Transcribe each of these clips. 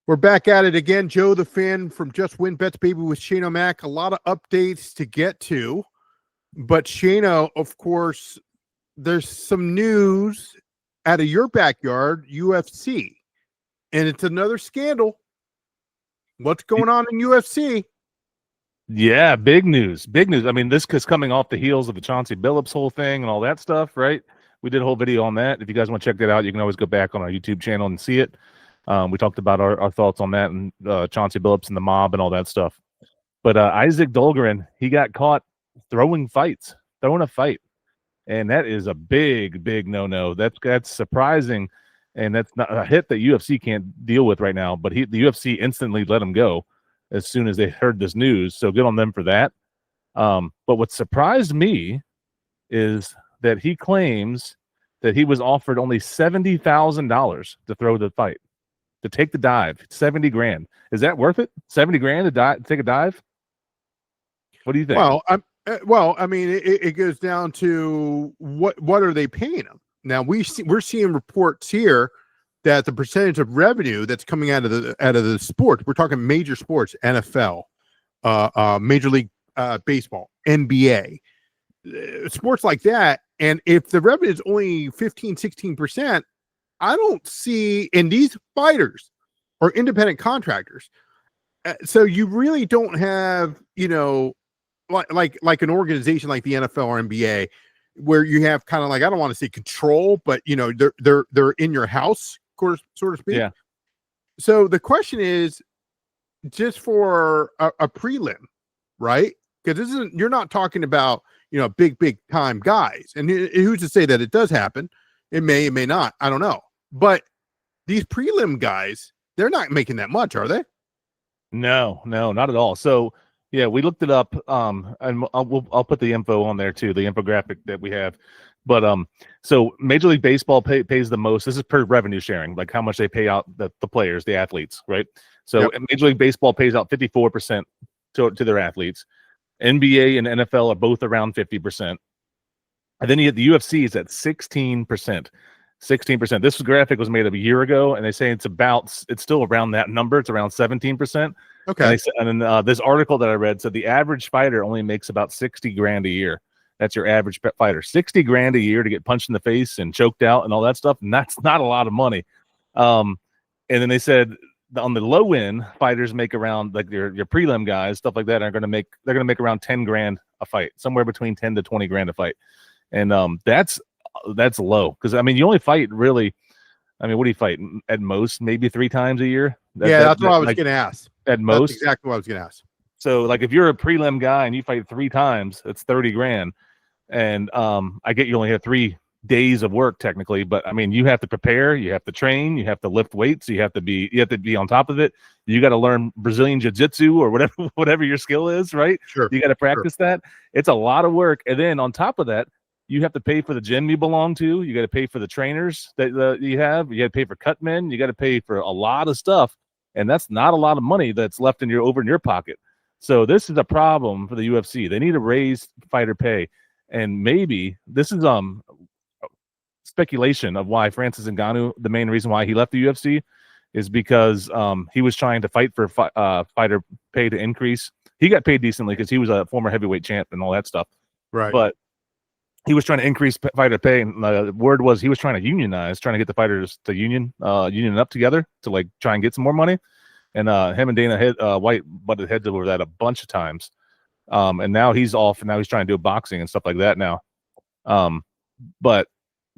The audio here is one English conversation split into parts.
We're back at it again. Joe the Fan from Just Win Bets Baby with Shane O'Mac. A lot of updates to get to. But Shano, of course, there's some news out of your backyard, UFC. And it's another scandal. What's going on in UFC? Yeah, big news. Big news. I mean, this is coming off the heels of the Chauncey Billups whole thing and all that stuff, right? We did a whole video on that. If you guys want to check that out, you can always go back on our YouTube channel and see it. We talked about our thoughts on that and Chauncey Billups and the mob and all that stuff. But Isaac Dulgarian, he got caught throwing a fight. And that is a big, big no-no. That's surprising. And that's not a hit that UFC can't deal with right now. But the UFC instantly let him go as soon as they heard this news. So good on them for that. But what surprised me is that he claims that he was offered only $70,000 to throw the fight, to take the dive. 70 grand. Is that worth it? 70 grand to take a dive? What do you think? Well, I mean, it goes down to what are they paying him? Now we're seeing reports here that the percentage of revenue that's coming out of the sport, we're talking major sports, NFL, Major League Baseball, NBA, sports like that. And if the revenue is only 15-16%, I don't see, and these fighters are independent contractors. So you really don't have, like an organization like the NFL or NBA, where you have kind of like, I don't want to say control, but they're in your house, so to speak. Yeah. So the question is, just for a prelim, right? Because you're not talking about big time guys, and who's to say that it does happen? It may not. I don't know. But these prelim guys, they're not making that much, are they? No, not at all. So yeah, we looked it up, and I'll put the info on there too, the infographic that we have. But so Major League Baseball pays the most. This is per revenue sharing, like how much they pay out the players, the athletes, right? So Yep. Major League Baseball pays out 54% to their athletes. NBA and NFL are both around 50%. And then you get the UFC is at 16%. 16%. This graphic was made up a year ago, and they say it's still around that number. It's around 17%. Okay. And then this article that I read said the average fighter only makes about 60 grand a year. That's your average fighter. 60 grand a year to get punched in the face and choked out and all that stuff. And that's not a lot of money. And then they said on the low end, fighters make around, like your prelim guys, stuff like that, they're gonna make around 10 grand a fight, somewhere between 10 to 20 grand a fight. And that's low, because I mean, you only fight really, I mean, what do you fight at most? Maybe 3 times a year. That's what I was gonna ask. At most, that's exactly what I was gonna ask. So like if you're a prelim guy and you fight 3 times, it's 30 grand. And I get you only have 3 days of work technically, but I mean, you have to prepare, you have to train, you have to lift weights, you have to be on top of it. You got to learn Brazilian jiu-jitsu or whatever your skill is, right? Sure. You got to practice that. It's a lot of work. And then on top of that, you have to pay for the gym you belong to. You got to pay for the trainers that you have. You got to pay for cut men. You got to pay for a lot of stuff. And that's not a lot of money that's left over in your pocket. So this is a problem for the UFC. They need to raise fighter pay. And maybe this is speculation of why Francis Ngannou, the main reason why he left the UFC is because he was trying to fight for fighter pay to increase. He got paid decently because he was a former heavyweight champ and all that stuff. Right. But he was trying to increase fighter pay, and the word was he was trying to unionize, trying to get the fighters to union up together to like try and get some more money. And him and Dana White butted heads over that a bunch of times. And now he's off, and now he's trying to do boxing and stuff like that now. But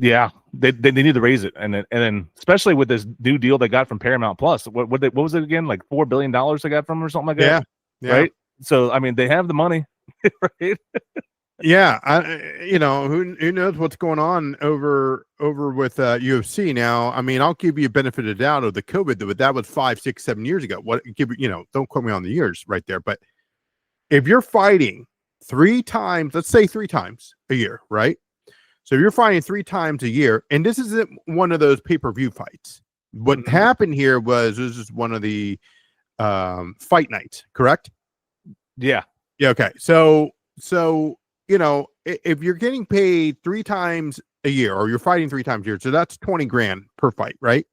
yeah, they need to raise it, and then especially with this new deal they got from Paramount Plus. What was it again? Like $4 billion they got from, or something like that. Yeah. Right. So I mean, they have the money, right? Yeah, who knows what's going on over with UFC now. I mean, I'll give you a benefit of the doubt of the COVID, but that was 5, 6, 7 years ago. Don't quote me on the years right there. But if you're fighting 3 times, let's say 3 times a year, right? So if you're fighting 3 times a year, and this isn't one of those pay-per-view fights. What happened here was this is one of the fight nights, correct? Yeah. Yeah. Okay. So if you're getting paid 3 times a year, or you're fighting 3 times a year, so that's 20 grand per fight, right?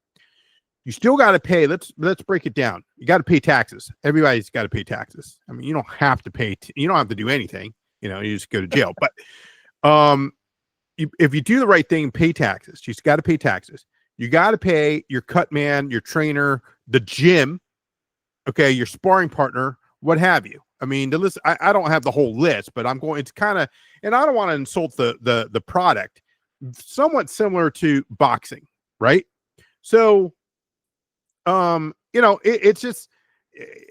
You still got to pay. Let's break it down. You got to pay taxes. Everybody's got to pay taxes. I mean, you don't have to pay. You don't have to do anything. You know, you just go to jail. But if you do the right thing, pay taxes. You just got to pay taxes. You got to pay your cut man, your trainer, the gym, okay, your sparring partner, what have you. I mean, the list. I don't have the whole list, but I'm going. It's kind of, and I don't want to insult the product. Somewhat similar to boxing, right? So, you know, it's just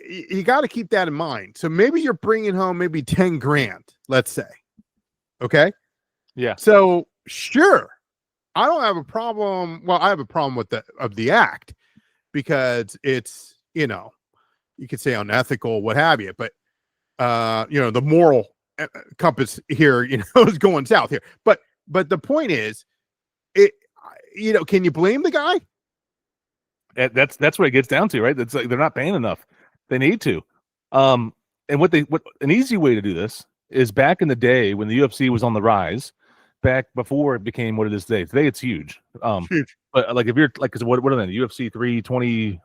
you got to keep that in mind. So maybe you're bringing home maybe 10 grand, let's say, okay. Yeah. So sure, I don't have a problem. Well, I have a problem with the act because it's, you know, you could say unethical, what have you, but you know, the moral compass here, you know, is going south here. But the point is, you know, can you blame the guy? That's what it gets down to, right? It's like they're not paying enough. They need to. And what an easy way to do this is back in the day when the UFC was on the rise, back before it became what it is today. Today it's huge. Huge. But like if you're like, because what are they? UFC 322,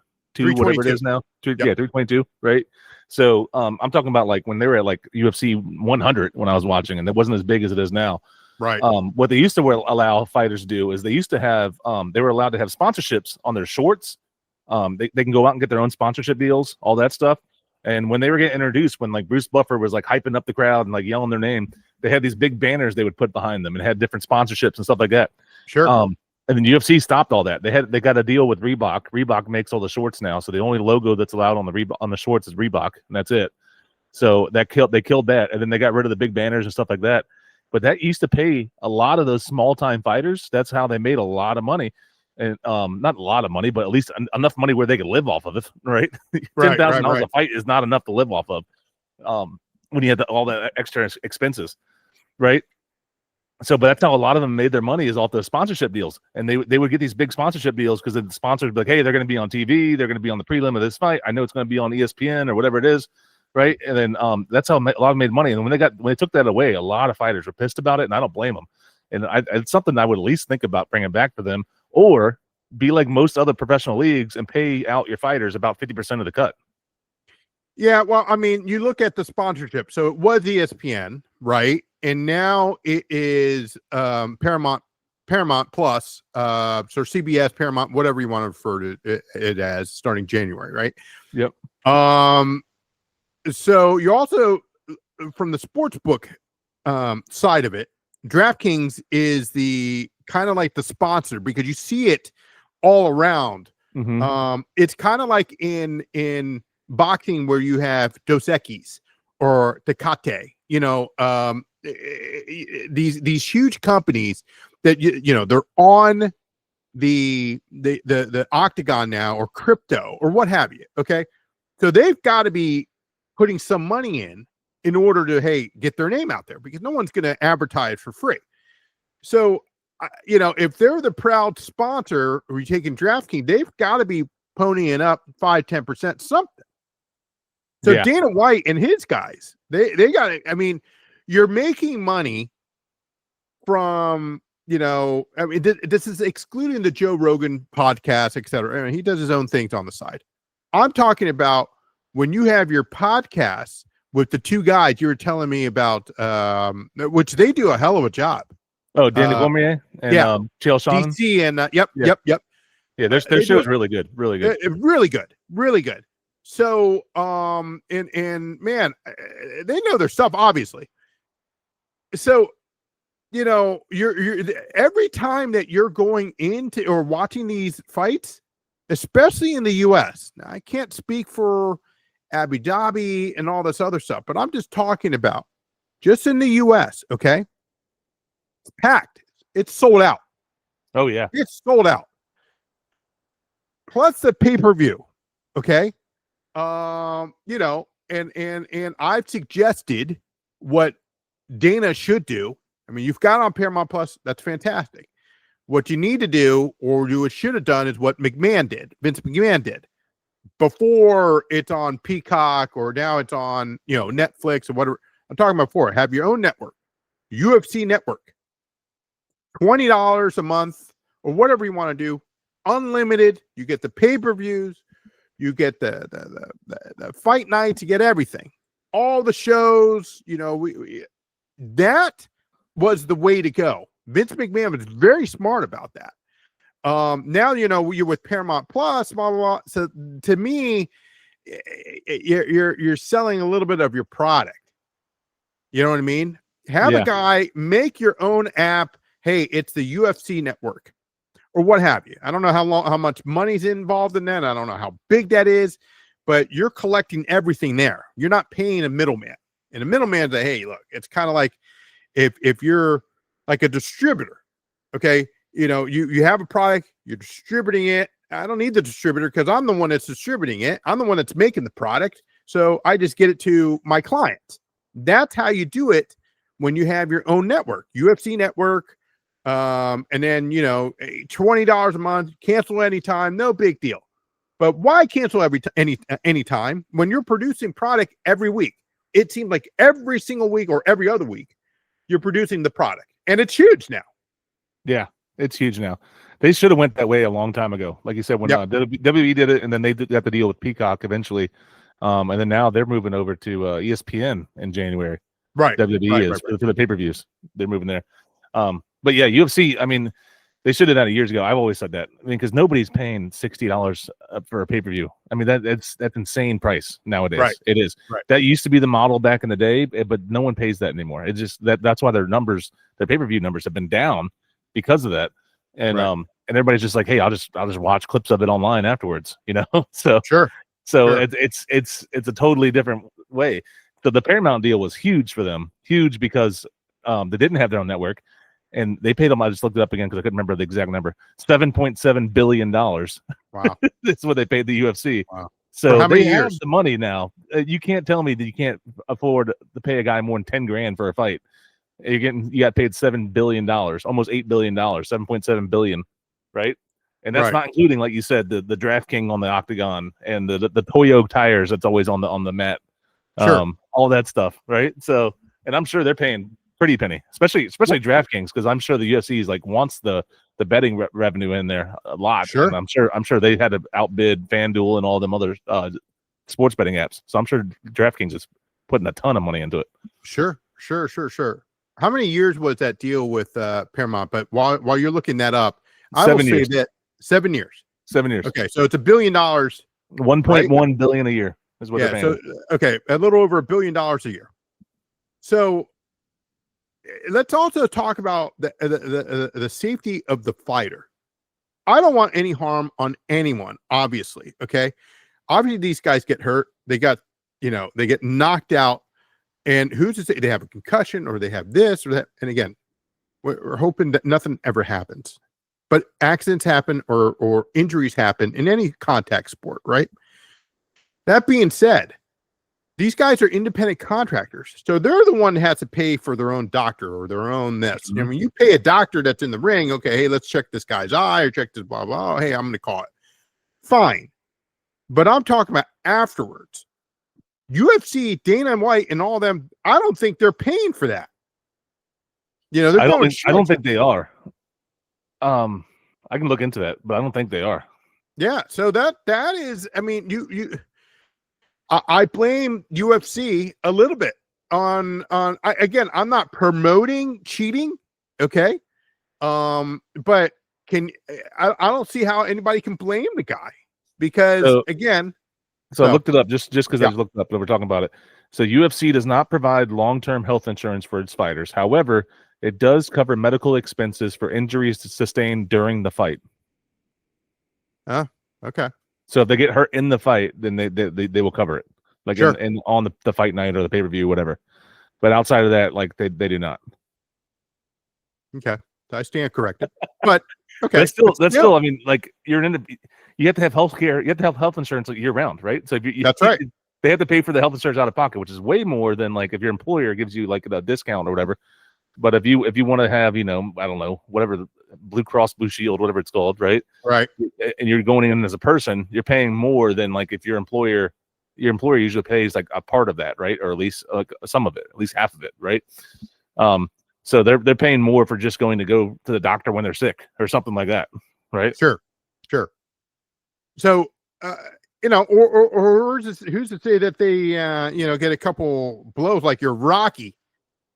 whatever it is now. Yep. Yeah, 322, right? So I'm talking about like when they were at like UFC 100 when I was watching, and it wasn't as big as it is now. Right. What they used to allow fighters to do is they used to have they were allowed to have sponsorships on their shorts. They can go out and get their own sponsorship deals, all that stuff. And when they were getting introduced, when like Bruce Buffer was like hyping up the crowd and like yelling their name, they had these big banners they would put behind them and had different sponsorships and stuff like that. Sure. And then UFC stopped all that. They got a deal with Reebok. Reebok makes all the shorts now, so the only logo that's allowed on the shorts is Reebok, and that's it. So they killed that, and then they got rid of the big banners and stuff like that. But that used to pay a lot of those small time fighters. That's how they made a lot of money, and not a lot of money, but at least enough money where they could live off of it. Right, $10,000 a fight is not enough to live off of when you had all the extra expenses, right? So, but that's how a lot of them made their money is off the sponsorship deals, and they would get these big sponsorship deals because the sponsors would be like, hey, they're going to be on TV, they're going to be on the prelim of this fight. I know it's going to be on ESPN or whatever it is. Right. And then that's how a lot of them made money. And when they took that away, a lot of fighters were pissed about it. And I don't blame them. And it's something I would at least think about bringing back for them, or be like most other professional leagues and pay out your fighters about 50% of the cut. Yeah. Well, I mean, you look at the sponsorship. So it was ESPN, right? And now it is Paramount Plus, so CBS, Paramount, whatever you want to refer to it as, starting January, right? Yep. So you also, from the sports book side of it, DraftKings is the kind of like the sponsor because you see it all around. Mm-hmm. It's kind of like in boxing where you have Dos Equis or Tecate, you know, these huge companies that you know they're on the octagon now, or crypto or what have you. Okay, so they've got to be putting some money in order to, hey, get their name out there, because no one's going to advertise for free. So, you know, if they're the proud sponsor or you're taking DraftKings, they've got to be ponying up 5-10% something. So yeah. Dana White and his guys, they got it. I mean, you're making money from, you know, I mean, this is excluding the Joe Rogan podcast, et cetera. I mean, he does his own things on the side. I'm talking about when you have your podcast with the two guys you were telling me about, which they do a hell of a job. Oh, Danny Cormier and Chael Sonnen. DC and yep. Yeah, their show is really good, really good, really good. So, and man, they know their stuff, obviously. So, you know, you're every time that you're going into or watching these fights, especially in the U.S. Now, I can't speak for Abu Dhabi and all this other stuff, but I'm just talking about just in the U.S. Okay, it's packed. It's sold out. Oh yeah, it's sold out. Plus the pay-per-view. Okay, you know, and I've suggested what Dana should do. I mean, you've got on Paramount Plus. That's fantastic. What you need to do, or you should have done, is what McMahon did. Vince McMahon did. Before it's on Peacock or now it's on, you know, Netflix or whatever. I'm talking about before. Have your own network, UFC network, $20 a month or whatever you want to do. unlimited. You get the pay-per-views. You get the fight nights. You get everything. All the shows. You know, that was the way to go. Vince McMahon was very smart about that. Now, you know, you're with Paramount Plus, blah, blah, blah. So to me, you're selling a little bit of your product. You know what I mean? Have a guy make your own app. Hey, it's the UFC network or what have you. I don't know how much money's involved in that. I don't know how big that is, but you're collecting everything there. You're not paying a middleman. And a middleman say, hey, look, it's kind of like if you're like a distributor, okay, you know, you have a product, you're distributing it. I don't need the distributor because I'm the one that's distributing it. I'm the one that's making the product. So I just get it to my clients. That's how you do it when you have your own network, UFC network. And then, you know, $20 a month, cancel anytime, no big deal. But why cancel any time when you're producing product every week? It seems like every single week or every other week, you're producing the product. And it's huge now. Yeah, it's huge now. They should have went that way a long time ago. Like you said, when WWE did it, and then they got the deal with Peacock eventually. And then now they're moving over to ESPN in January. Right. WWE is for the pay-per-views. They're moving there. But yeah, UFC, I mean, they should have done it years ago. I've always said that. I mean, because nobody's paying $60 for a pay-per-view. I mean, that's insane price nowadays. Right. It is. Right. That used to be the model back in the day, but no one pays that anymore. It's just that's why their pay-per-view numbers have been down because of that. And and everybody's just like, hey, I'll just watch clips of it online afterwards, you know? So sure. It's a totally different way. So the Paramount deal was huge for them, huge because they didn't have their own network. And they paid them. I just looked it up again because I couldn't remember the exact number. $7.7 billion. Wow, that's what they paid the UFC. Wow. So how many years? Have the money now. You can't tell me that you can't afford to pay a guy more than $10,000 for a fight. You got paid $7 billion, almost $8 billion, $7.7 billion, right? And that's not including, like you said, the DraftKings on the octagon and the Toyo tires that's always on the mat, all that stuff, right? So, and I'm sure they're paying pretty penny, especially DraftKings, because I'm sure the UFC is like wants the betting revenue in there a lot. Sure, and I'm sure they had to outbid FanDuel and all them other sports betting apps. So I'm sure DraftKings is putting a ton of money into it. Sure. How many years was that deal with Paramount? But while you're looking that up, I will say that 7 years. 7 years. Okay, so it's $1 billion, $1.1 billion a year is what they're paying. So okay, a little over $1 billion a year. So let's also talk about the safety of the fighter. I don't want any harm on anyone, obviously. Okay. Obviously, these guys get hurt. They get knocked out. And who's to say they have a concussion or they have this or that? And again, we're hoping that nothing ever happens. But accidents happen or injuries happen in any contact sport, right? That being said, these guys are independent contractors. So they're the one that has to pay for their own doctor or their own this. Mm-hmm. I mean, you pay a doctor that's in the ring, okay, hey, let's check this guy's eye or check this blah, blah. Hey, I'm going to call it. Fine. But I'm talking about afterwards. UFC, Dana White, and all them, I don't think they're paying for that. You know, I don't think they are. I can look into that, but I don't think they are. Yeah. So that is, I mean, I blame UFC a little bit on again, I'm not promoting cheating. Okay. But I don't see how anybody can blame the guy because again, so I looked it up just because I just looked it up and we're talking about it. So UFC does not provide long-term health insurance for its fighters. However, it does cover medical expenses for injuries sustained during the fight. Okay. So if they get hurt in the fight, then they will cover it, like in on the fight night or the pay-per-view, whatever. But outside of that, like they do not. Okay, I stand corrected. But okay, that's still. I mean, like you have to have health care. You have to have health insurance like year round, right? So if that's right. They have to pay for the health insurance out of pocket, which is way more than like if your employer gives you like a discount or whatever. But if you want to have, I don't know, whatever, Blue Cross Blue Shield, whatever it's called, right? Right. And you're going in as a person, you're paying more than like if your employer usually pays like a part of that, right? Or at least like some of it, at least half of it, right? So they're paying more for just going to go to the doctor when they're sick or something like that, right? Sure. Sure. So, or who's to say that they, get a couple blows like you're Rocky,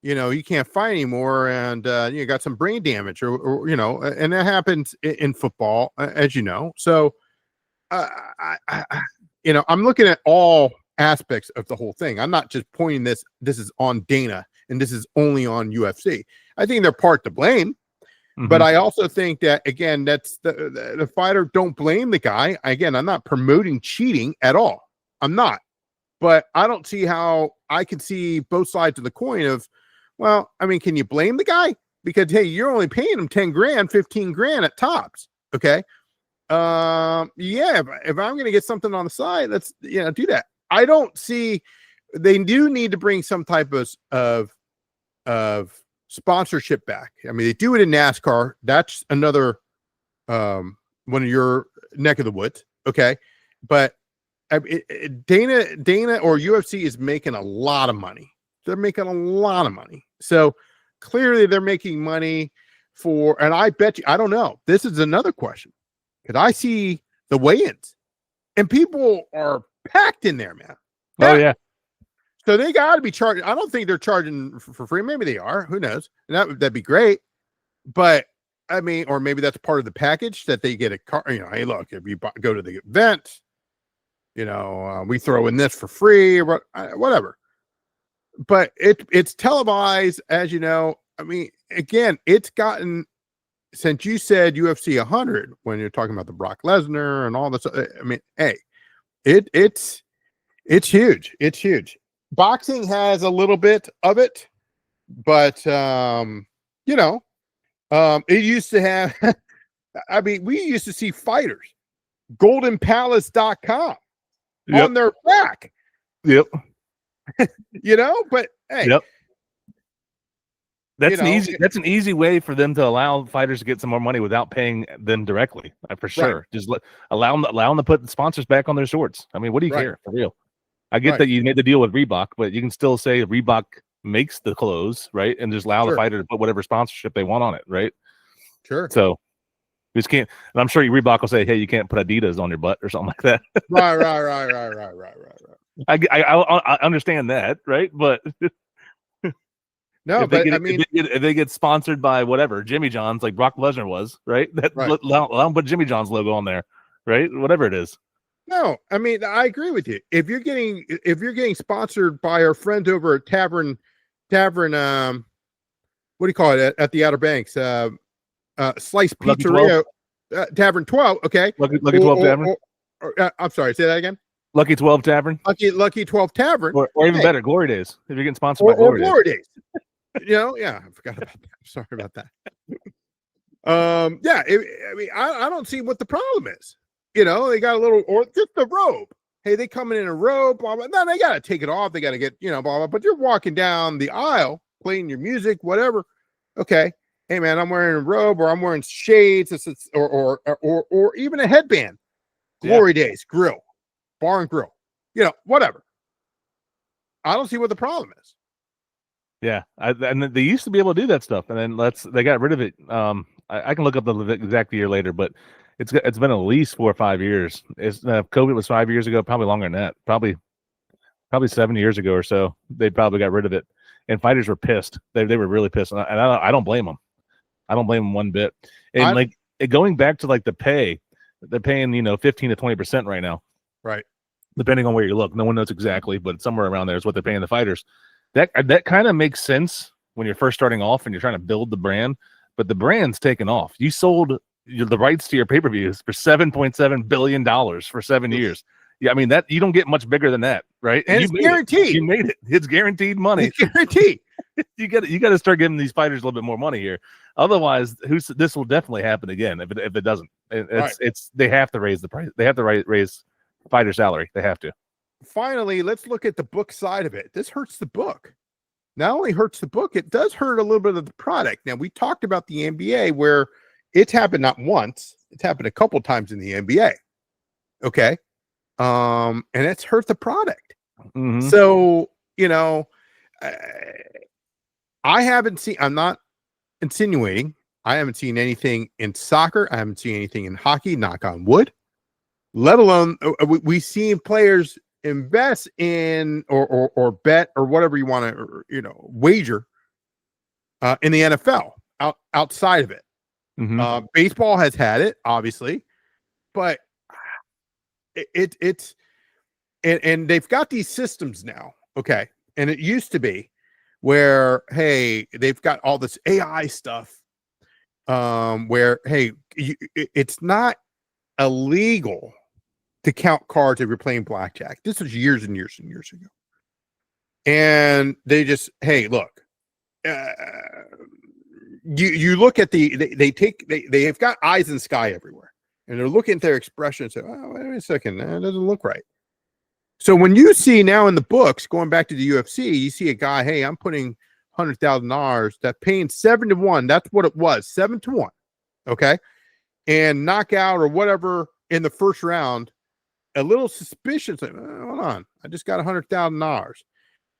you can't fight anymore, and you got some brain damage, or and that happens in football, as you know. So, I'm looking at all aspects of the whole thing. I'm not just pointing this is on Dana and this is only on UFC. I think they're part to blame. But I also think that, again, that's the fighter. Don't blame the guy. Again, I'm not promoting cheating at all. I'm not. But I don't see how I can see both sides of the coin of, well, I mean, can you blame the guy? Because, hey, you're only paying him 10 grand, 15 grand at tops. Okay. Yeah, if I'm going to get something on the side, let's, do that. I don't see, they do need to bring some type of sponsorship back. I mean, they do it in NASCAR. That's another one of your neck of the woods. Okay. But Dana or UFC is making a lot of money. They're making a lot of money. So clearly they're making money and I bet you, I don't know. This is another question. Because I see the weigh-ins and people are packed in there, man. Oh, yeah. So they got to be charging. I don't think they're charging for free. Maybe they are. Who knows? And that'd be great. But I mean, or maybe that's part of the package that they get a car. Hey, look, if you go to the event, we throw in this for free or whatever. But it's televised, as you know. I mean, again, it's gotten, since you said UFC 100 when you're talking about the Brock Lesnar and all this. I mean, hey, it's huge. It's huge. Boxing has a little bit of it, but it used to have. I mean, we used to see fighters, goldenpalace.com on their back. Yep. But hey. Yep. That's an easy way for them to allow fighters to get some more money without paying them directly, for sure. Right. Just allow them to put the sponsors back on their shorts. I mean, what do you care, for real? I get that you made the deal with Reebok, but you can still say Reebok makes the clothes, right? And just allow the fighter to put whatever sponsorship they want on it, right? Sure. So you just can't, and I'm sure Reebok will say, hey, you can't put Adidas on your butt or something like that. Right. I understand that, right? But no, if they get sponsored by whatever Jimmy John's, like Brock Lesnar was, right? Allow them put Jimmy John's logo on there, right? Whatever it is. No, I mean, I agree with you. If you're getting sponsored by our friends over at Tavern, what do you call it at the Outer Banks? Slice Pizzeria, Tavern 12. Okay, Lucky 12 Tavern. I'm sorry, say that again. Lucky 12 Tavern. Lucky 12 Tavern, or even better, Glory Days. If you're getting sponsored by Glory Days. Yeah, I forgot about that. Sorry about that. I don't see what the problem is. They got a little, or just the robe. Hey, they coming in a robe, blah, blah. No, they got to take it off. They got to get, blah, blah. But you're walking down the aisle, playing your music, whatever. Okay. Hey, man, I'm wearing a robe, or I'm wearing shades, or even a headband. Glory Days, grill, bar and grill, whatever. I don't see what the problem is. Yeah. And they used to be able to do that stuff. And then they got rid of it. I can look up the exact year later, but it's been at least 4 or 5 years. COVID was 5 years ago, probably longer than that. Probably 7 years ago or so. They probably got rid of it, and fighters were pissed. They were really pissed, and I don't blame them. I don't blame them one bit. And going back to the pay, they're paying 15 to 20% right now, right? Depending on where you look. No one knows exactly, but somewhere around there is what they're paying the fighters. That kind of makes sense when you're first starting off and you're trying to build the brand, but the brand's taken off. You sold the rights to your pay-per-views for $7.7 billion for 7 years. Yeah, I mean, that you don't get much bigger than that, right? And it's guaranteed. You made it. It's guaranteed money. It's guaranteed. you got to start giving these fighters a little bit more money here. Otherwise, this will definitely happen again if it doesn't. They have to raise the price. They have to raise fighter salary. They have to. Finally, let's look at the book side of it. This hurts the book. Not only hurts the book, it does hurt a little bit of the product. Now, we talked about the NBA where it's happened not once, it's happened a couple times in the NBA. Okay. And it's hurt the product. Mm-hmm. So, I haven't seen, I'm not insinuating I haven't seen anything in soccer. I haven't seen anything in hockey, knock on wood, let alone we see players invest in or bet or whatever you want to, wager in the NFL outside of it. Mm-hmm. Baseball has had it, obviously, but it's and they've got these systems now. Okay. And it used to be where, hey, they've got all this AI stuff where, hey, it's not illegal to count cards if you're playing blackjack. This was years and years and years ago. And they just, hey, look, you look at they've got eyes in the sky everywhere, and they're looking at their expression and say, oh, wait a second, that doesn't look right. So when you see now in the books, going back to the UFC, you see a guy, hey, I'm putting $100,000 that paying 7-1. That's what it was, 7-1. Okay. And knockout or whatever in the first round, a little suspicious. Like, hold on. I just got $100,000.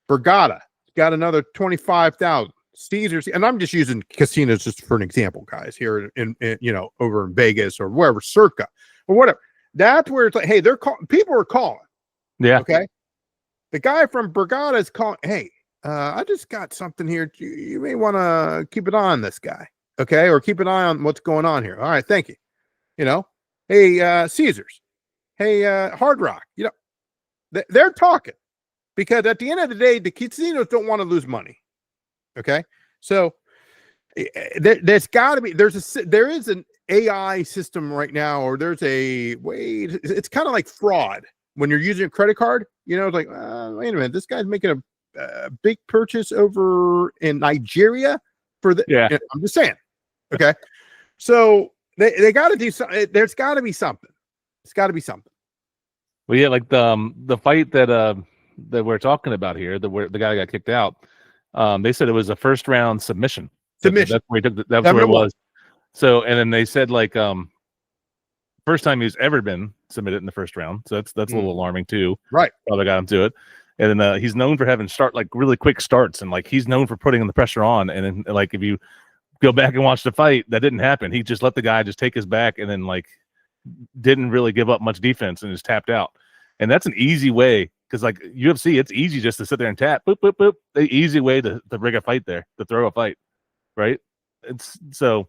Bergata got another 25,000. Caesars, and I'm just using casinos just for an example, guys, here in over in Vegas or wherever, Circa or whatever. That's where it's like, hey, people are calling. Yeah. Okay. The guy from Bergata is calling, hey, I just got something here. You may want to keep an eye on this guy. Okay. Or keep an eye on what's going on here. All right. Thank you. Hey, Caesars. Hey, Hard Rock. They're talking because at the end of the day, the casinos don't want to lose money. Okay. So there's got to be, there is an AI system right now, or there's a way. It's kind of like fraud when you're using a credit card. It's like, wait a minute, this guy's making a big purchase over in Nigeria for the. Yeah. I'm just saying. Okay. So they got to do something. There's got to be something. It's got to be something. Well, yeah, like the fight that we're talking about here, the guy got kicked out. They said it was a first round submission. That's where he took. That's where it was. So, and then they said like first time he's ever been submitted in the first round. So that's a little alarming too. Right. Probably got him to it. And then he's known for having really quick starts, and like he's known for putting the pressure on. And then like if you go back and watch the fight, that didn't happen. He just let the guy just take his back, and then like didn't really give up much defense and just tapped out. And that's an easy way. Because like UFC, it's easy just to sit there and tap, boop, boop, boop. The easy way to rig a fight there, to throw a fight, right? It's the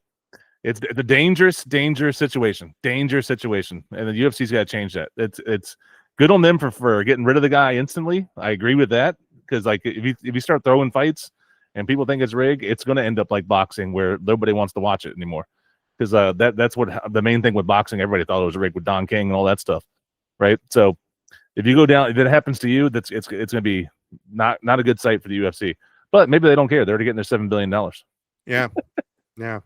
dangerous situation, and the UFC's got to change that. It's good on them for getting rid of the guy instantly. I agree with that, because like if you start throwing fights and people think it's rigged, it's going to end up like boxing, where nobody wants to watch it anymore. Because that's what the main thing with boxing. Everybody thought it was rigged with Don King and all that stuff, right? So. If you go down, if it happens to you, it's going to be not a good sight for the UFC. But maybe they don't care. They're already getting their $7 billion. Yeah, yeah.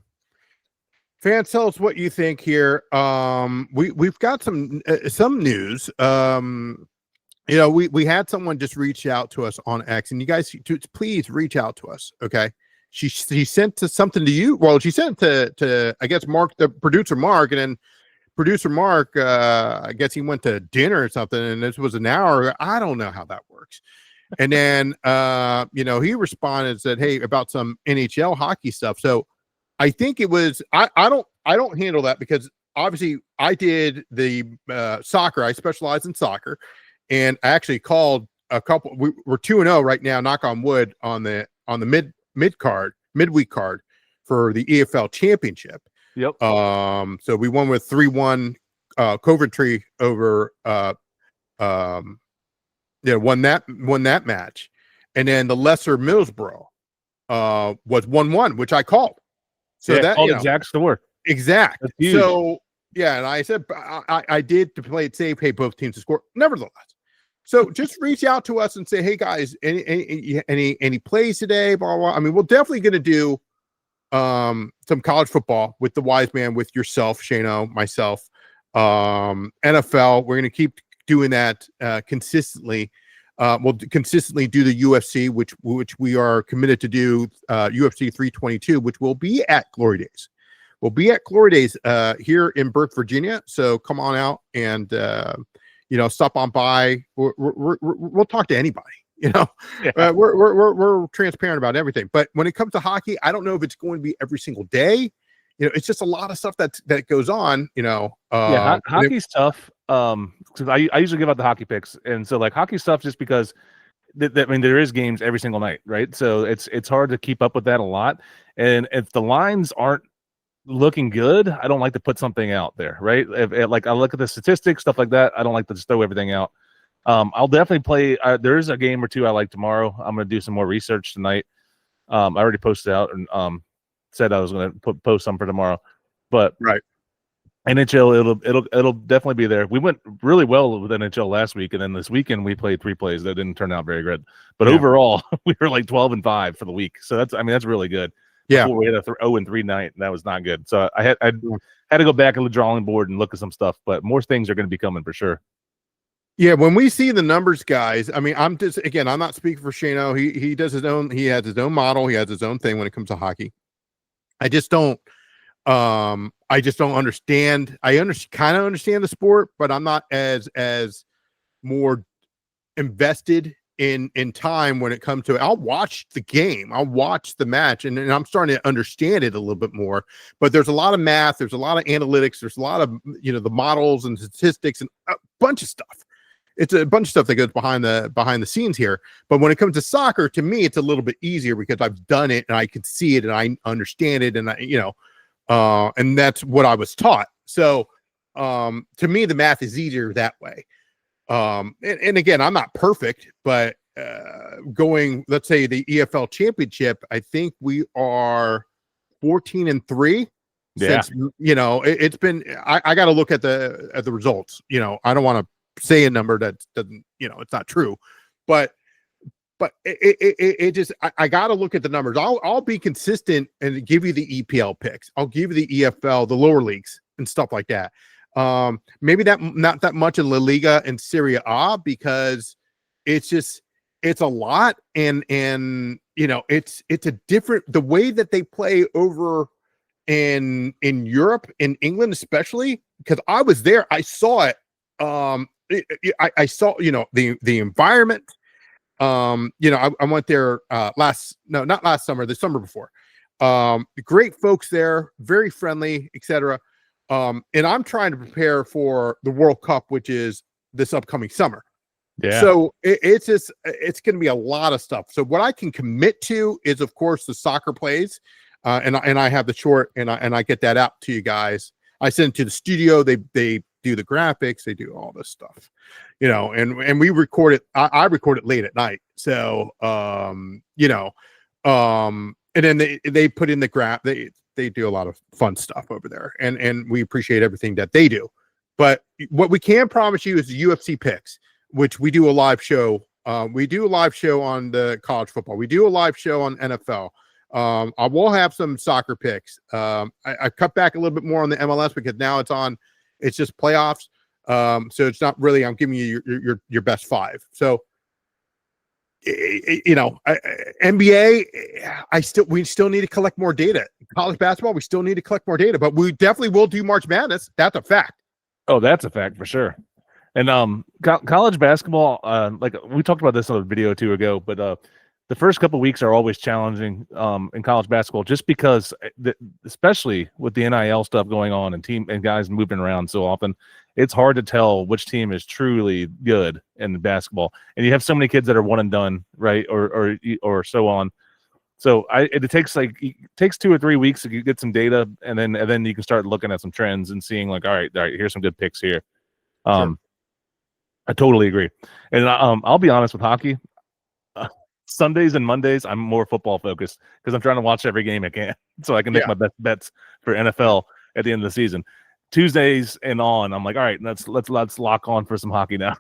Fans, tell us what you think here. We've got some news. We had someone just reach out to us on X, and you guys, please reach out to us. Okay, she sent something to you. Well, she sent to I guess Mark, the producer Mark, and then. Producer Mark, I guess he went to dinner or something, and this was an hour. I don't know how that works. And then, he responded and said, hey, about some NHL hockey stuff. So I think it was, I don't handle that, because obviously I did the soccer. I specialize in soccer, and I actually called a couple. We're 2-0 right now, knock on wood, on the midweek card for the EFL championship. Yep. So we won with 3-1 Coventry over won that match. And then the lesser Middlesbrough was 1-1, which I called. So yeah, that exact score. Exact. So yeah, and I said I did to play it safe, hey, both teams to score. Nevertheless. So just reach out to us and say, hey guys, any plays today, blah, blah. I mean, we're definitely gonna do some college football with the wise man, with yourself, Shano, myself, NFL. We're going to keep doing that consistently. We'll consistently do the UFC, which we are committed to do, UFC 322, which will be at Glory Days. We'll be at Glory Days here in Burke, Virginia. So come on out and stop on by. We'll talk to anybody. Yeah. We're transparent about everything. But when it comes to hockey, I don't know if it's going to be every single day. it's just a lot of stuff that goes on. Hockey's tough. Because I usually give out the hockey picks, and so like hockey stuff, just because I mean there is games every single night, right? So it's hard to keep up with that a lot, and if the lines aren't looking good, I don't like to put something out there, right? If like I look at the statistics, stuff like that, I don't like to just throw everything out. I'll definitely play. There is a game or two I like tomorrow. I'm going to do some more research tonight. I already posted out and said I was going to post some for tomorrow, but right. NHL, it'll definitely be there. We went really well with NHL last week, and then this weekend we played 3 plays that didn't turn out very good. But overall, we were like 12-5 for the week, so that's really good. Yeah, before we had a 0-3 night, and that was not good. So I had to go back to the drawing board and look at some stuff, but more things are going to be coming for sure. Yeah, when we see the numbers, guys, I mean, I'm not speaking for Shano. He does his own, he has his own model, he has his own thing when it comes to hockey. I just don't understand. Kind of understand the sport, but I'm not as more invested in time when it comes to it. I'll watch the game, I'll watch the match, and I'm starting to understand it a little bit more. But there's a lot of math, there's a lot of analytics, there's a lot of the models and statistics and a bunch of stuff. It's a bunch of stuff that goes behind the scenes here. But when it comes to soccer, to me, it's a little bit easier because I've done it and I can see it and I understand it, and and that's what I was taught. So to me, the math is easier that way. And again, I'm not perfect, but going, let's say the EFL championship, I think we are 14-3 since, it's been, I got to look at the results. I don't want to say a number that doesn't, it's not true, but it just, I got to look at the numbers. I'll be consistent and give you the EPL picks. I'll give you the EFL, the lower leagues and stuff like that. Maybe not that much in La Liga and Serie A, because it's a lot. And it's a different, the way that they play over in Europe, in England, especially because I was there, I saw it. I saw, the environment. I went there not last summer, the summer before. Great folks there, very friendly, etc. And I'm trying to prepare for the World Cup, which is this upcoming summer. Yeah. So it's going to be a lot of stuff. So what I can commit to is, of course, the soccer plays, and I have the short, and I get that out to you guys. I send it to the studio. They do the graphics, they do all this stuff, and we record it. I record it late at night. So, and then they put in the graph. They do a lot of fun stuff over there, and we appreciate everything that they do. But what we can promise you is the UFC picks, which we do a live show. We do a live show on the college football. We do a live show on NFL. I will have some soccer picks. I cut back a little bit more on the MLS because now it's just playoffs. So it's not really, I'm giving you your best 5. So, NBA, we still need to collect more data. College basketball, we still need to collect more data, but we definitely will do March Madness. That's a fact. Oh, that's a fact for sure. And college basketball, like we talked about this on a video or two ago, but the first couple of weeks are always challenging in college basketball, just because, especially with the NIL stuff going on and guys moving around so often, it's hard to tell which team is truly good in basketball. And you have so many kids that are one and done, right, or so on. So it takes 2 or 3 weeks to get some data, and then you can start looking at some trends and seeing like, all right, here's some good picks here. Sure. I totally agree. And I'll be honest with hockey. Sundays and Mondays, I'm more football focused because I'm trying to watch every game I can, so I can make my best bets for NFL at the end of the season. Tuesdays and on, I'm like, all right, let's lock on for some hockey now.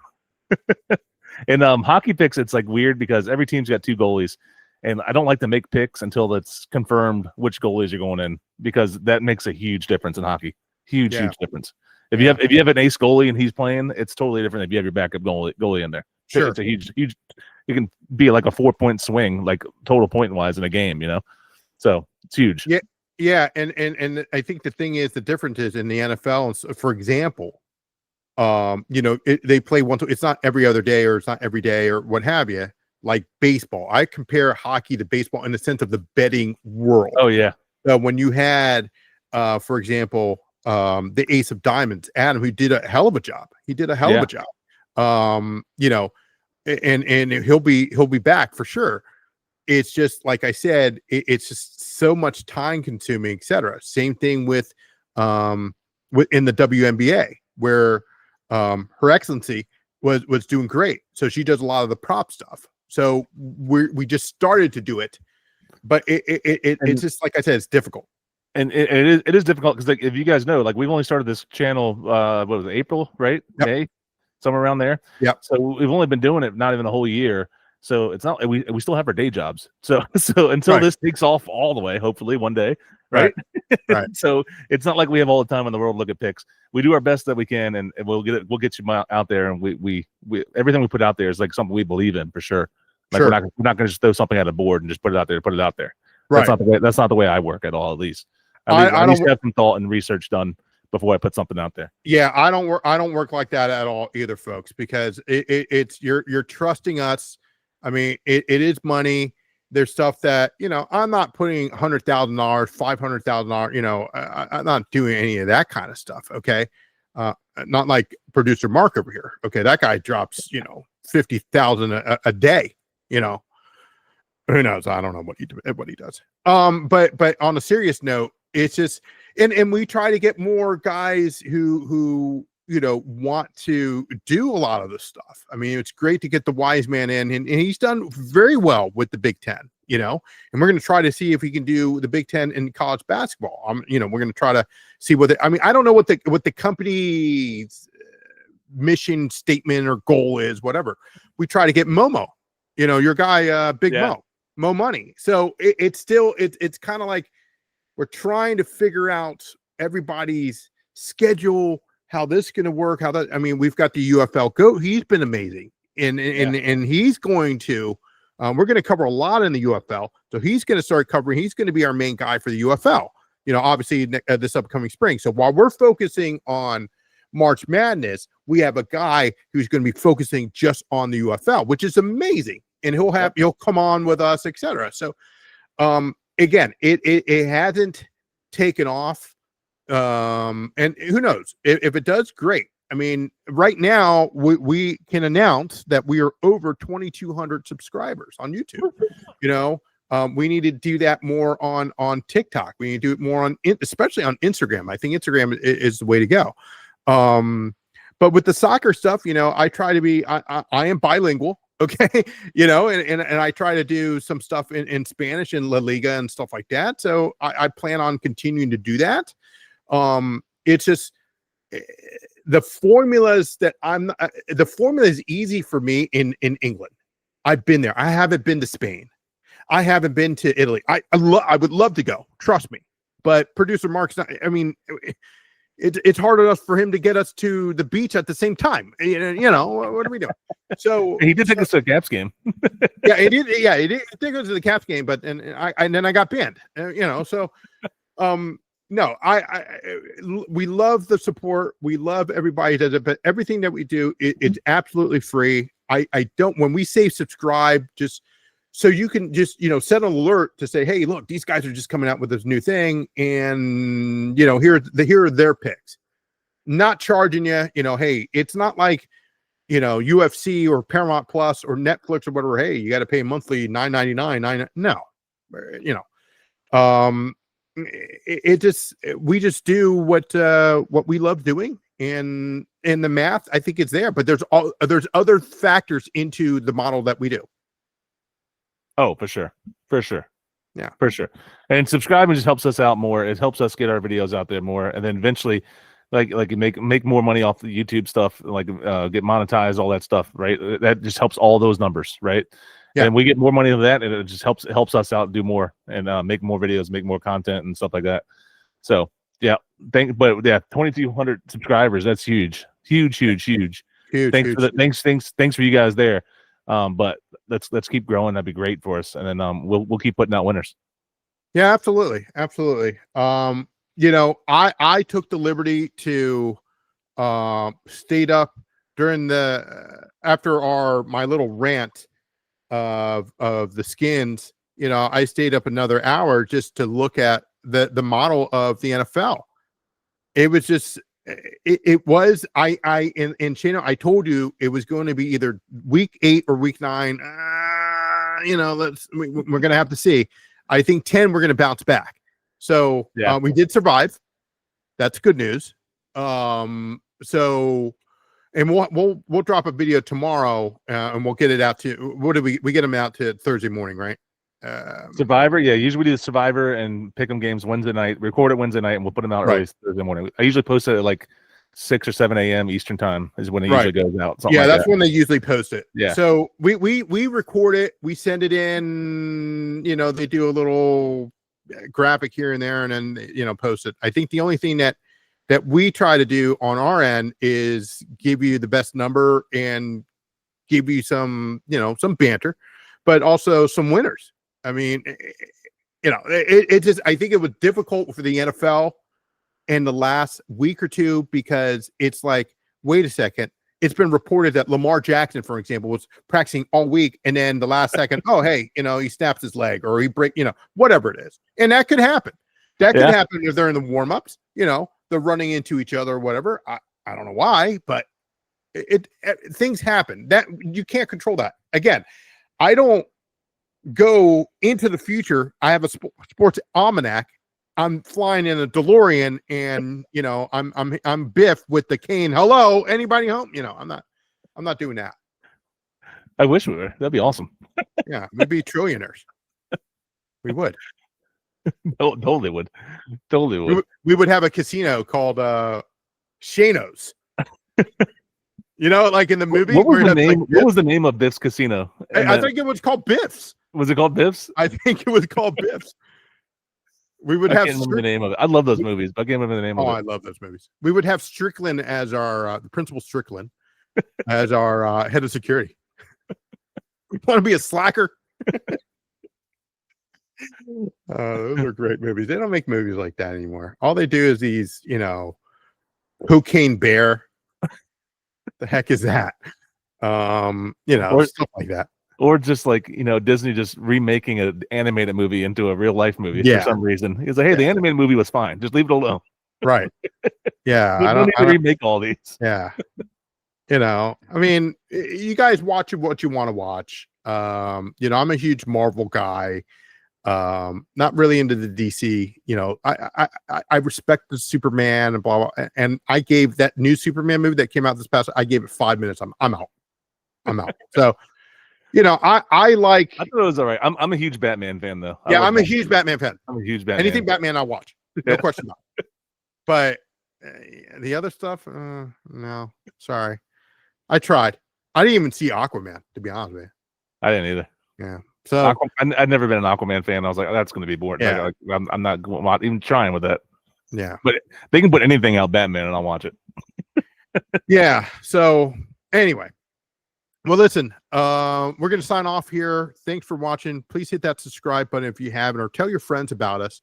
And hockey picks, it's like weird because every team's got 2 goalies, and I don't like to make picks until it's confirmed which goalies are going in, because that makes a huge difference in hockey. Huge difference. If you have an ace goalie and he's playing, it's totally different if you have your backup goalie in there. Sure, it's a huge. It can be like a 4-point swing, like total point wise in a game, So it's huge. Yeah, and I think the thing is, the difference is in the NFL, for example, they play once. It's not every other day, or it's not every day, or what have you. Like baseball, I compare hockey to baseball in the sense of the betting world. Oh yeah. When you had for example, the Ace of Diamonds, Adam, who did a hell of a job. He did a hell of a job. You know, and he'll be back for sure. It's just like I said, it's just so much time consuming, etc. Same thing with in the WNBA, where Her Excellency was doing great. So she does a lot of the prop stuff. So we just started to do it, but it's just like I said, it's difficult. And it is difficult because, like, if you guys know, like, we've only started this channel what was it, April, right? Yep. May, somewhere around there. Yeah. So we've only been doing it not even a whole year. So it's not, we still have our day jobs. So until this takes off all the way, hopefully one day, right? Right. So it's not like we have all the time in the world to look at picks. We do our best that we can, and we'll get you out there, and we everything we put out there is like something we believe in for sure. Like, we're not going to just throw something at a board and just put it out there. Right. That's not the way I work at all. At least I need to have some thought and research done before I put something out there. Yeah, I don't work like that at all either, folks, because it's you're trusting us. I mean, it is money. There's stuff that, you know, I'm not putting $100,000, $500,000, you know, I'm not doing any of that kind of stuff. Okay. Not like producer Mark over here. Okay. That guy drops, you know, 50,000 a day, you know, who knows? I don't know what he does. But on a serious note, it's just, and we try to get more guys who you know want to do a lot of this stuff. I mean, it's great to get the wise man in, and he's done very well with the Big Ten, you know, and we're going to try to see if we can do the Big Ten in college basketball. You know, we're going to try to see I mean, I don't know what the company's mission statement or goal is, whatever. We try to get Momo, you know, your guy, Big Mo Money. So it's kind of like we're trying to figure out everybody's schedule, how this is going to work, how that, I mean, we've got the UFL GOAT. He's been amazing. And he's going to, we're going to cover a lot in the UFL. So he's going to start covering, he's going to be our main guy for the UFL, you know, obviously this upcoming spring. So while we're focusing on March Madness, we have a guy who's going to be focusing just on the UFL, which is amazing. And he'll come on with us, etc. So, again, it hasn't taken off. And who knows if it does, great. I mean, right now we can announce that we are over 2,200 subscribers on YouTube. You know, we need to do that more on TikTok. We need to do it more especially on Instagram. I think Instagram is the way to go. But with the soccer stuff, you know, I try to be, I am bilingual. Okay. You know, and I try to do some stuff in Spanish and La Liga and stuff like that. So I plan on continuing to do that. It's just the formulas that the formula is easy for me in England. I've been there. I haven't been to Spain. I haven't been to Italy. I would love to go, trust me, but producer Mark's not, I mean, it's hard enough for him to get us to the beach at the same time. You know, what are we doing? So he did take us to a Caps game. Yeah, he did. Yeah, he did take us to the Caps game, but and then I got banned. You know, so no, we love the support. We love everybody does it, but everything that we do, it's absolutely free. I don't, when we say subscribe, just so you can just, you know, set an alert to say, hey, look, these guys are just coming out with this new thing. And, you know, here are their picks. Not charging you, you know, hey, it's not like, you know, UFC or Paramount Plus or Netflix or whatever. Hey, you got to pay monthly $9.99. No, you know, we just do what we love doing, and the math, I think it's there, but there's other factors into the model that we do. Oh, for sure. Yeah, for sure. And subscribing just helps us out more. It helps us get our videos out there more, and then eventually, like make more money off the YouTube stuff, like get monetized, all that stuff, right? That just helps all those numbers, right? Yeah. And we get more money of that, and it just helps us out do more and make more videos, make more content and stuff like that. So yeah, 2,200 subscribers, that's huge. Thanks for you guys there. But let's keep growing. That'd be great for us, and then we'll keep putting out winners. Yeah, absolutely. You know, I took the liberty to stayed up during after my little rant of the skins. You know, I stayed up another hour just to look at the model of the NFL. It was just it was in Chino, I told you it was going to be either week 8 or week 9. We're gonna have to see. I think 10 we're gonna bounce back. So we did survive. That's good news. So, and we'll drop a video tomorrow, and we'll get it out to. What do we get them out to Thursday morning, right? Survivor, yeah. Usually we do the Survivor and pick 'em games Wednesday night. Record it Wednesday night, and we'll put them out early Thursday morning. I usually post it at like 6 or 7 a.m. Eastern time is when it usually goes out. Yeah, that's when they usually post it. Yeah. So we record it, we send it in. They do a little graphic here and there, and then post it. I think the only thing that we try to do on our end is give you the best number and give you some some banter, but also some winners. I mean, it just, I think it was difficult for the NFL in the last week or two, because it's like, wait a second, it's been reported that Lamar Jackson, for example, was practicing all week, and then the last second, oh, hey, he snaps his leg, or he whatever it is. And that could happen. That could happen if they're in the warm-ups, they're running into each other or whatever. I don't know why, but it things happen. That you can't control that. Again, I don't go into the future. I have a sports almanac. I'm flying in a DeLorean, and I'm Biff with the cane. Hello, anybody home? I'm not doing that. I wish we were. That'd be awesome. Yeah, we'd be trillionaires. We would. Totally would. Totally would. We would have a casino called Shano's. Like in the movie. What was the name? What was the name of Biff's casino? I think it was called Biff's. Was it called Biff's? I think it was called Biff's. We would have. I can't remember the name of it. I love those movies, but I can't remember the name of it. Oh, I love those movies. We would have Strickland as our the principal Strickland as our head of security. We want to be a slacker. Those are great movies. They don't make movies like that anymore. All they do is these, Cocaine Bear. The heck is that? Or stuff like that. Or just like, Disney just remaking an animated movie into a real life movie for some reason. He's like, hey, the animated movie was fine. Just leave it alone. Right. Yeah. I don't need to remake all these. Yeah. I mean, you guys watch what you want to watch. I'm a huge Marvel guy. Not really into the DC. I respect the Superman and blah blah. And I gave that new Superman movie that came out this past. I gave it 5 minutes. I'm out. So, I like. I thought it was all right. I'm a huge Batman fan, though. Yeah, I'm a huge Batman fan. I'm a huge Batman. Anything Batman, I watch. No question about it. But the other stuff, no. Sorry, I tried. I didn't even see Aquaman, to be honest with you. I didn't either. Yeah. So I've never been an Aquaman fan. I was like, oh, that's going to be boring. Yeah. I'm not even trying with that. Yeah. But they can put anything out Batman, and I'll watch it. Yeah. So anyway. Well, listen, we're going to sign off here. Thanks for watching. Please hit that subscribe button if you haven't, or tell your friends about us.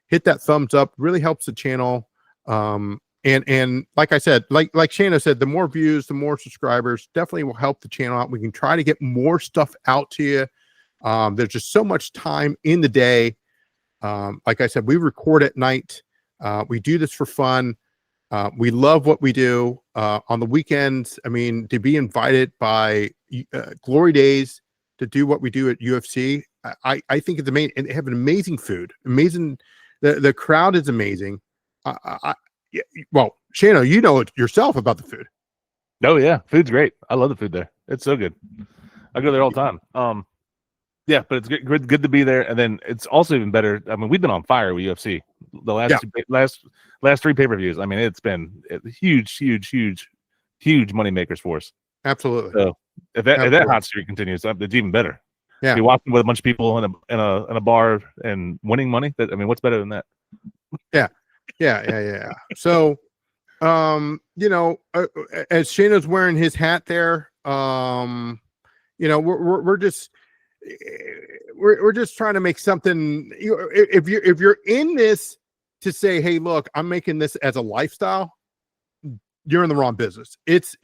Hit that thumbs up. Really helps the channel. And like I said, like Shana said, the more views, the more subscribers definitely will help the channel out. We can try to get more stuff out to you. There's just so much time in the day. Like I said, we record at night. We do this for fun. We love what we do on the weekends. I mean, to be invited by Glory Days to do what we do at UFC, I think it's amazing. And they have an amazing food. Amazing. The crowd is amazing. Well, Shano, you know it yourself about the food. Oh yeah, food's great. I love the food there. It's so good. I go there all the time. Yeah, but it's good to be there. And then it's also even better. I mean, we've been on fire with UFC the last 3 pay-per-views. I mean, it's been huge money makers for us. Absolutely. So if that hot streak continues, it's even better. Yeah, be watching with a bunch of people in a bar and winning money. What's better than that? Yeah. So, as Shana's wearing his hat there, we're just trying to make something. If you're in this to say, hey, look, I'm making this as a lifestyle, you're in the wrong business. It's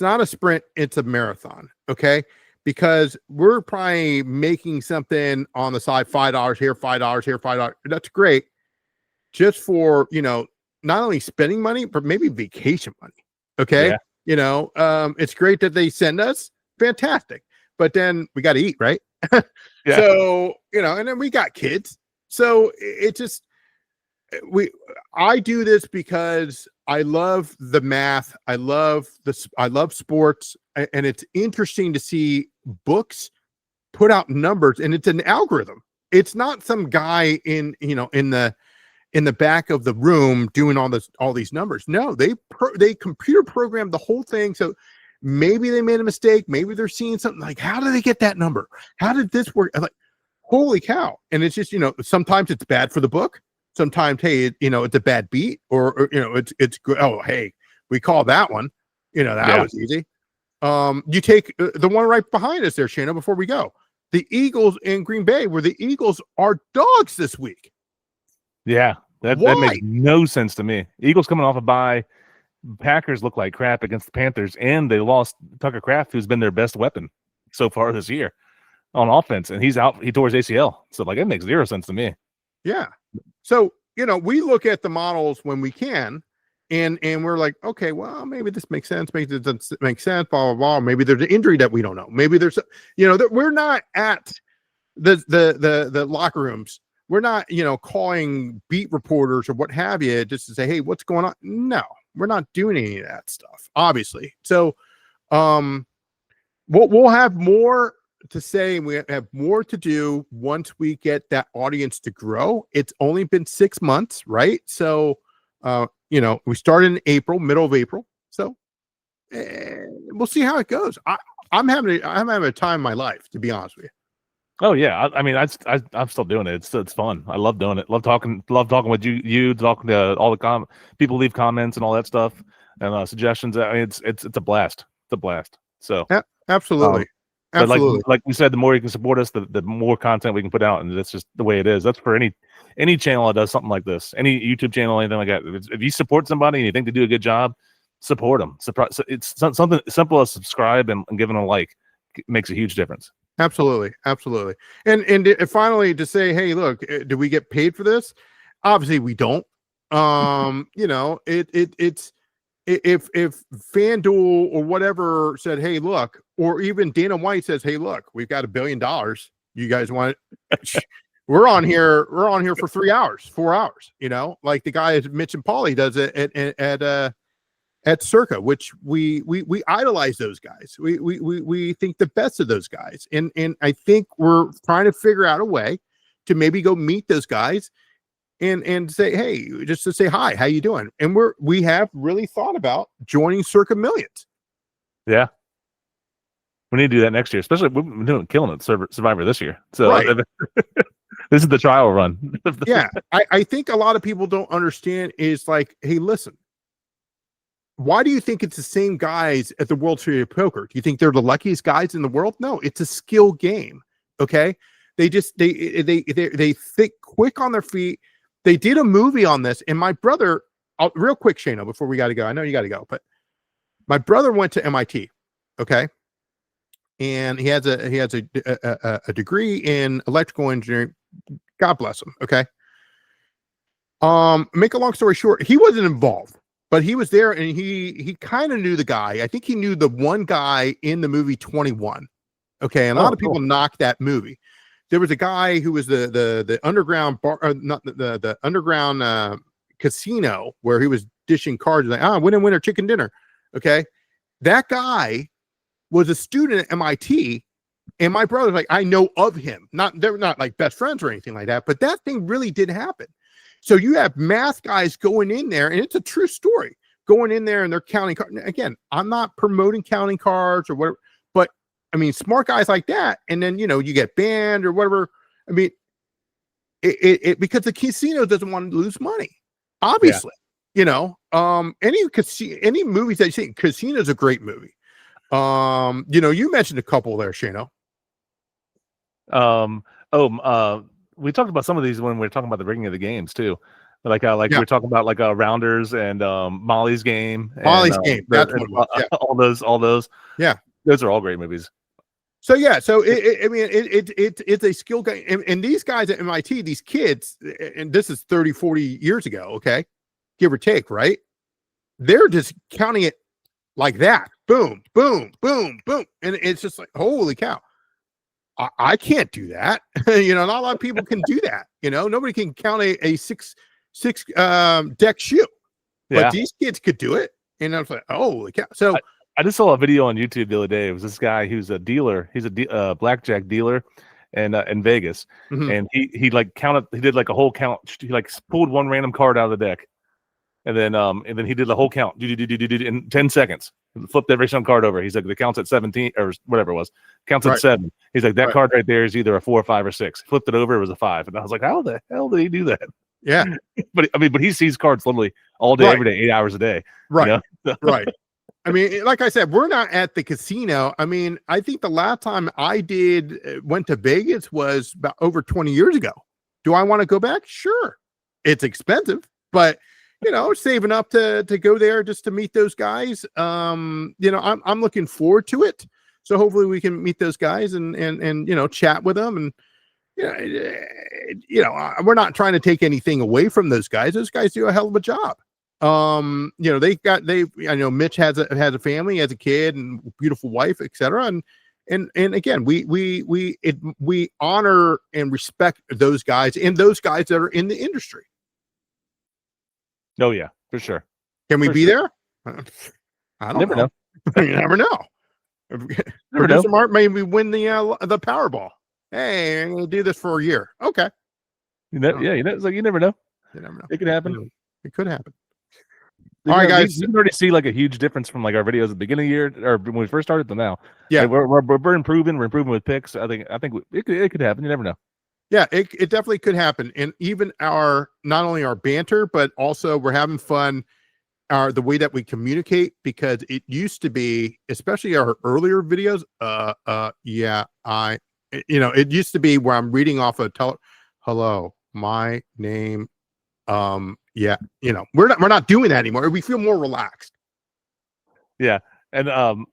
not a sprint, it's a marathon. Okay. because we're probably making something on the side, $5 here, $5 here, $5. That's great. Just for, not only spending money, but maybe vacation money. Okay. Yeah. It's great that they send us, fantastic. But then we got to eat, right? Yeah. So, and then we got kids. So it just, I do this because I love the math. I love sports, and it's interesting to see books put out numbers, and it's an algorithm. It's not some guy in the back of the room doing all these numbers. No, they computer programmed the whole thing. So maybe they made a mistake. Maybe they're seeing something like, how did they get that number? How did this work? I'm like, holy cow. And it's just, sometimes it's bad for the book. Sometimes, hey, it's a bad beat, or it's good. Oh, hey, we call that one. That was easy. You take the one right behind us there, Shana, before we go. The Eagles in Green Bay, where the Eagles are dogs this week. Yeah, that makes no sense to me. Eagles coming off a bye. Packers look like crap against the Panthers, and they lost Tucker Kraft, who's been their best weapon so far this year on offense, and he's out. He tore his ACL. So, it makes zero sense to me. Yeah. So, we look at the models when we can, and we're like, okay, well, maybe this makes sense. Maybe this doesn't make sense, blah, blah, blah. Maybe there's an injury that we don't know. Maybe there's, that we're not at the locker rooms. We're not, calling beat reporters or what have you just to say, hey, what's going on? No, we're not doing any of that stuff, obviously. So, we'll have more to say, and we have more to do once we get that audience to grow. It's only been 6 months, right? So, we started in April, middle of April. So we'll see how it goes. I'm having a time in my life, to be honest with you. Oh yeah, I'm still doing it. It's fun. I love doing it. Love talking with you talking to all the people, leave comments and all that stuff and suggestions. I mean, it's a blast. It's a blast. So yeah, absolutely. But like we said, the more you can support us, the more content we can put out, and that's just the way it is. That's for any channel that does something like this, any YouTube channel, anything like that. If you support somebody and you think they do a good job, support them. It's something simple as subscribe and giving a like makes a huge difference. Absolutely. And finally, to say, hey, look, do we get paid for this? Obviously, we don't. It's if FanDuel or whatever said, hey, look, or even Dana White says, hey, look, we've got $1 billion. You guys want it? We're on here for 3 hours, 4 hours, like the guy Mitch and Paulie does it at Circa, which we idolize those guys. We think the best of those guys. And I think we're trying to figure out a way to maybe go meet those guys and say, hey, just to say hi, how you doing? And we have really thought about joining Circa Millions. Yeah. We need to do that next year, especially we've been doing killing it Survivor this year. So right. This is the trial run. Yeah. I think a lot of people don't understand is like, hey, listen, why do you think it's the same guys at the World Series of Poker? Do you think they're the luckiest guys in the world? No, it's a skill game. Okay. They think quick on their feet. They did a movie on this, and my brother, real quick, Shano, before we got to go, I know you got to go, but my brother went to MIT. Okay. And he has a degree in electrical engineering. God bless him. Okay. Make a long story short, he wasn't involved, but he was there, and he kind of knew the guy. I think he knew the one guy in the movie 21. Okay. And a lot of people knocked that movie. There was a guy who was the underground bar, not the underground casino where he was dishing cards, like, winner, chicken dinner. Okay. That guy was a student at MIT, and my brother's like, I know of him. They're not like best friends or anything like that, but that thing really did happen. So you have math guys going in there, and it's a true story, going in there and they're counting cards. Again, I'm not promoting counting cards or whatever, but I mean, smart guys like that. And then, you get banned or whatever. I mean, it because the casino doesn't want to lose money, obviously. Yeah. Any movies that you see, Casino's a great movie. You mentioned a couple there, Shano. We talked about some of these when we were talking about the rigging of the games too. We were talking about Rounders and Molly's Game. Molly's Game. That's all those. Yeah. Those are all great movies. So yeah, so it's a skill game, and these guys at MIT, these kids, and this is 30, 40 years ago, okay, give or take, right? They're just counting it like that, boom, boom, boom, boom, and it's just like, holy cow, I can't do that. Not a lot of people can do that. Nobody can count a six deck shoe, but these kids could do it, and I was like, holy cow. So I just saw a video on YouTube the other day. It was this guy who's a dealer. He's a blackjack dealer, and in Vegas, and he like counted. He did like a whole count. He like pulled one random card out of the deck, and then he did the whole count in 10 seconds. Flipped every single card over. He's like, the count's at 17 or whatever it was. Counts at 7. He's like, that card right there is either a 4, 5, or 6. Flipped it over. It was a 5, and I was like, how the hell did he do that? Yeah, but he sees cards literally all day, every day, 8 hours a day. Right, right. I mean, like I said, we're not at the casino. I mean, I think the last time I went to Vegas was about over 20 years ago. Do I want to go back? Sure. It's expensive, but saving up to go there just to meet those guys. I'm looking forward to it. So hopefully we can meet those guys and chat with them. And we're not trying to take anything away from those guys. Those guys do a hell of a job. I know Mitch has a family, has a kid and beautiful wife, etc. And again, we honor and respect those guys and those guys that are in the industry. Oh yeah, for sure. Can we be there? I don't know. You never know. Producer Mark maybe win the Powerball. Hey, I'm gonna do this for a year. Okay. It's like you never know. You never know. It could happen. It could happen. All right, guys. You can already see like a huge difference from like our videos at the beginning of the year or when we first started to now. Yeah, like, we're improving. We're improving with picks. I think it could happen. You never know. Yeah, it definitely could happen. And even not only our banter, but also we're having fun. The way that we communicate, because it used to be, especially our earlier videos. It used to be where I'm reading off a hello, my name. We're not doing that anymore. We feel more relaxed. Yeah. And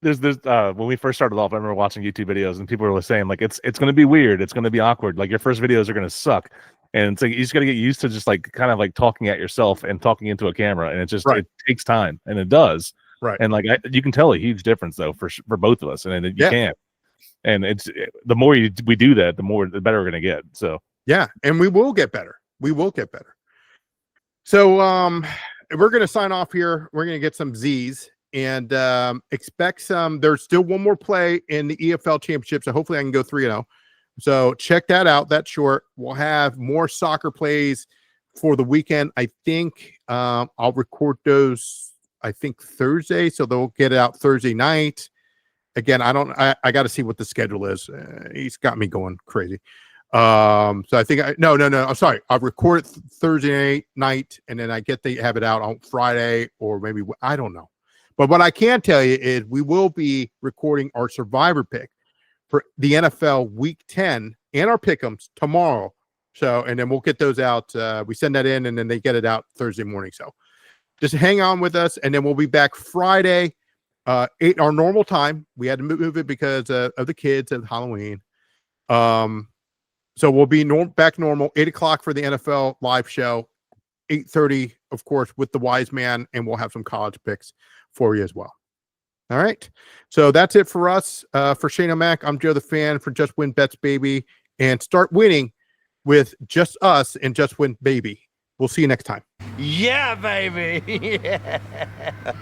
there's when we first started off, I remember watching YouTube videos and people were saying like it's going to be weird, it's going to be awkward, like your first videos are going to suck, and it's like you just got to get used to just like kind of like talking at yourself and talking into a camera, and it takes time, and it does. Right. And like you can tell a huge difference though for both of us, and you can. And the more we do that, the better we're going to get. So yeah, and we will get better. So we're going to sign off here. We're going to get some Z's and expect some. There's still one more play in the EFL Championship, so hopefully I can go 3-0. So check that out. That's short. We'll have more soccer plays for the weekend. I think I'll record those, I think, Thursday, so they'll get it out Thursday night. Again, I got to see what the schedule is. He's got me going crazy. So I think I'm sorry. I'll record it Thursday night, and then I have it out on Friday, or maybe, I don't know. But what I can tell you is we will be recording our survivor pick for the NFL Week 10 and our pick'ems tomorrow. So, and then we'll get those out. We send that in, and then they get it out Thursday morning. So just hang on with us, and then we'll be back Friday, 8 our normal time. We had to move it because of the kids and Halloween. So we'll be back normal, 8 o'clock for the NFL live show, 8:30, of course, with the Wise Man, and we'll have some college picks for you as well. All right. So that's it for us. For Shane O'Mac, I'm Joe the Fan for Just Win Bets, baby. And start winning with just us and Just Win, baby. We'll see you next time. Yeah, baby. Yeah.